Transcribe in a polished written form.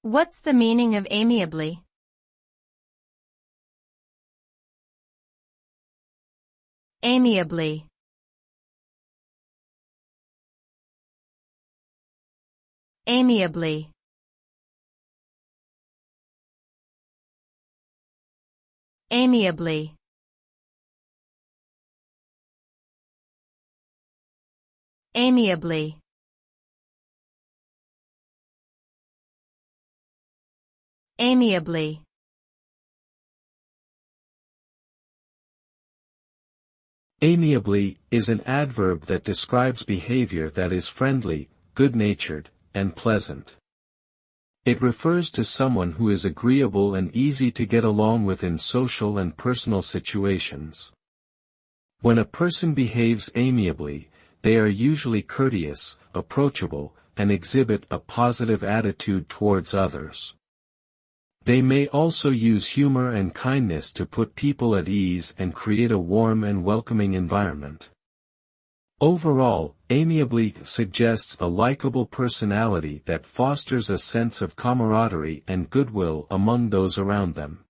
What's the meaning of amiably? Amiably. Amiably. Amiably. Amiably. Amiably. Amiably is an adverb that describes behavior that is friendly, good-natured, and pleasant. It refers to someone who is agreeable and easy to get along with in social and personal situations. When a person behaves amiably, they are usually courteous, approachable, and exhibit a positive attitude towards others. They may also use humor and kindness to put people at ease and create a warm and welcoming environment. Overall, amiably suggests a likable personality that fosters a sense of camaraderie and goodwill among those around them.